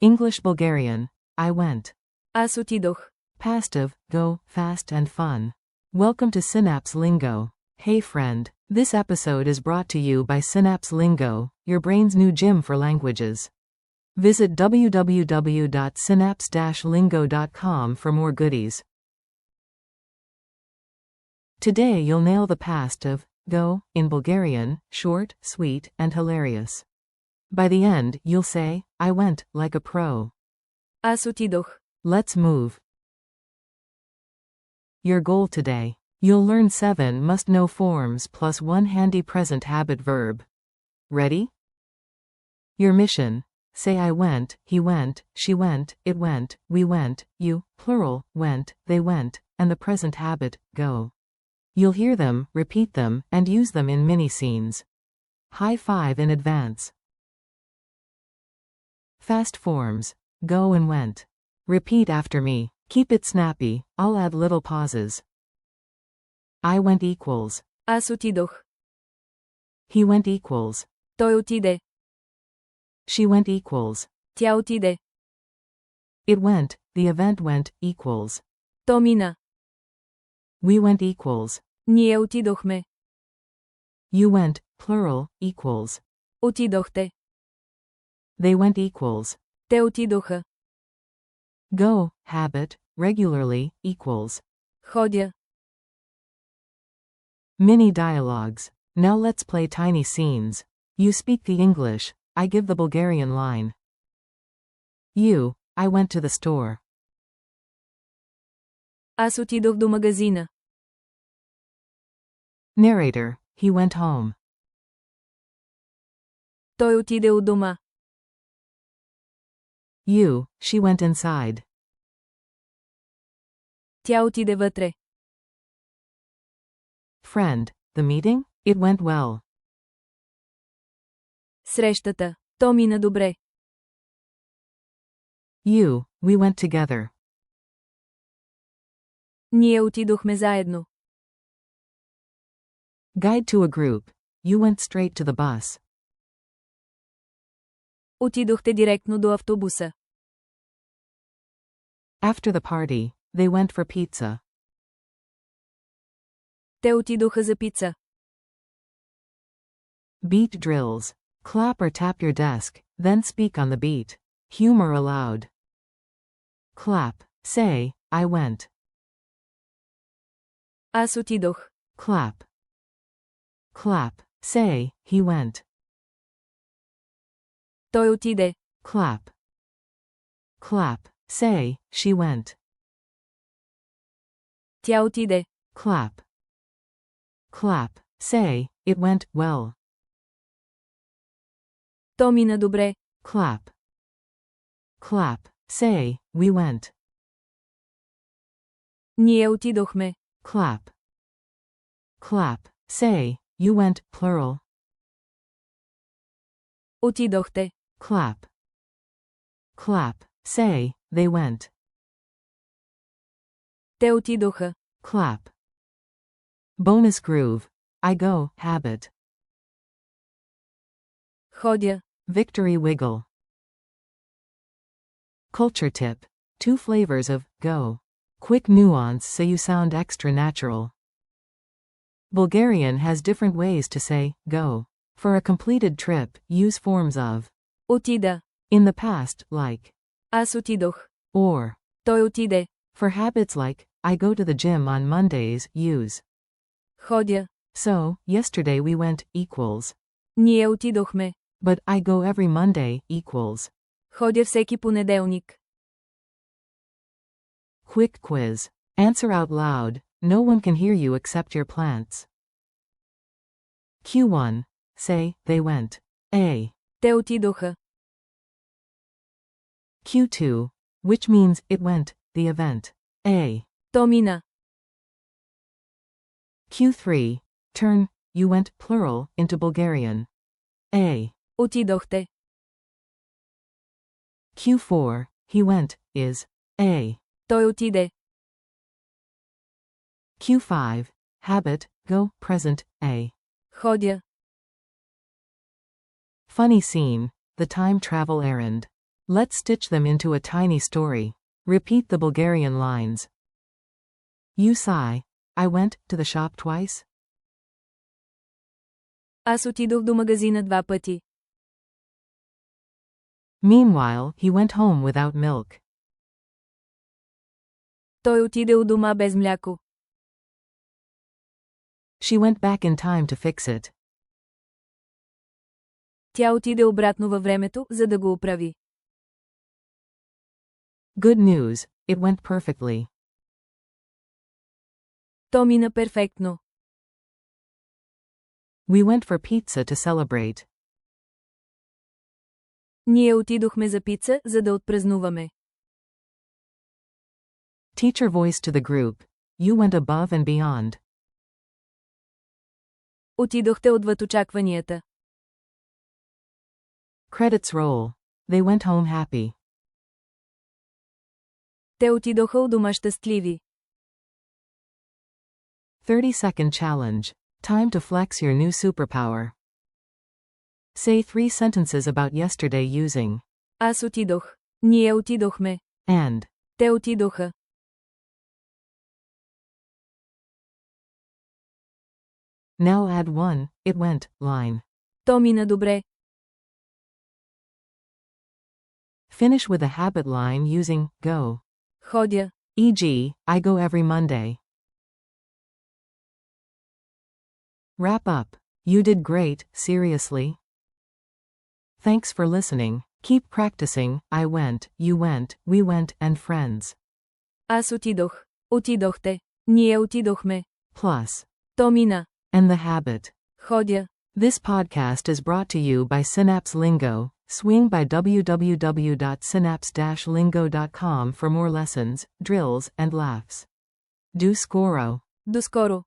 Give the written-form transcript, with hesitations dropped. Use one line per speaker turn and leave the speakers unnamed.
English Bulgarian. I went.
Аз отидох.
Past of, go, fast and fun. Welcome to Synapse Lingo. Hey friend, this episode is brought to you by Synapse Lingo, your brain's new gym for languages. Visit www.synapse-lingo.com for more goodies. Today you'll nail the past of go in Bulgarian, short, sweet, and hilarious. By the end, you'll say, I went, like a pro.
Аз отидох.
Let's move. Your goal today. You'll learn 7 must-know forms plus 1 handy present habit verb. Ready? Your mission. Say I went, he went, she went, it went, we went, you, plural, went, they went, and the present habit, go. You'll hear them, repeat them, and use them in mini-scenes. High five in advance. Fast forms. Go and went. Repeat after me. Keep it snappy, I'll add little pauses. I went equals.
Аз отидох.
He went equals.
Той отиде.
She went equals.
Тя отиде.
It went, the event went, equals.
То мина.
We went equals.
Ние отидохме.
You went, plural, equals.
Отидохте.
They went equals.
Те отидоха.
Go, habit, regularly, equals.
Ходя.
Mini dialogues. Now let's play tiny scenes. You speak the English, I give the Bulgarian line. You, I went to the store.
Аз отидох до магазина.
Narrator, he went home.
Той отиде от дома.
You, she went inside.
Тя отиде вътре.
Friend, the meeting? It went well.
Срещата. То мина добре.
You, we went together.
Ние отидохме заедно.
Guide to a group. You went straight to the bus.
Отидохте директно до автобуса.
After the party, they went for pizza.
Те отидоха за пица.
Beat drills. Clap or tap your desk, then speak on the beat. Humor allowed. Clap. Say, I went.
Аз отидох.
Clap. Clap. Say, he went.
Той отиде.
Clap. Clap. Say, she went.
Тя отиде.
Clap. Clap. Say, it went well.
То мина добре.
Clap. Clap. Say, we went.
Ние отидохме.
Clap. Clap. Say, you went, plural.
Отидохте.
Clap. Clap. Say, they went.
Те отидоха.
Clap. Bonus groove. I go, habit.
Ходя.
Victory wiggle. Culture tip. 2 flavors of go. Quick nuance so you sound extra natural. Bulgarian has different ways to say go. For a completed trip, use forms of
Отида.
in the past, like
Аз отидох.
or.
Той отиде.
For habits like I go to the gym on Mondays, use.
Ходя.
So, yesterday we went equals.
Ние отидохме.
But I go every Monday equals.
Ходя всеки понеделник.
Quick quiz. Answer out loud. No one can hear you except your plants. Q1. Say, they went. A.
Те отидоха.
Q2. Which means, it went, the event. A.
То мина.
Q3. Turn, you went, plural, into Bulgarian. A.
Отидохте.
Q4. He went, is. A.
Той отиде.
Q5. Habit, go, present, A.
Ходя.
Funny scene. The time travel errand. Let's stitch them into a tiny story. Repeat the Bulgarian lines. You sigh. I went to the shop twice.
Аз отидох до магазина 2 пъти.
Meanwhile, he went home without milk.
Той отиде у дома без мляко.
She went back in time to fix it.
Тя отиде обратно във времето, за да го оправи.
Good news, it went perfectly.
То мина перфектно.
We went for pizza to celebrate.
Ние отидохме за пица, за да отпразнуваме.
Teacher voice to the group. You went above and beyond.
Отидохте отвъд очакванията.
Credits roll. They went home happy.
Те отидоха у дома щастливи.
30-second challenge. Time to flex your new superpower. Say 3 sentences about yesterday using
Аз отидох. Ние отидохме.
and.
Те отидоха.
Now add one, it went, line.
То мина добре.
Finish with a habit line using go.
Ходя.
E.g., I go every Monday. Wrap up. You did great, seriously. Thanks for listening. Keep practicing. I went, you went, we went, and friends.
Аз отидох. Отидохте. Ние отидохме.
Plus.
То мина.
And the habit.
Ходя.
This podcast is brought to you by Synapse Lingo. Swing by www.synapse-lingo.com for more lessons, drills, and laughs. Do scoro.
До скоро.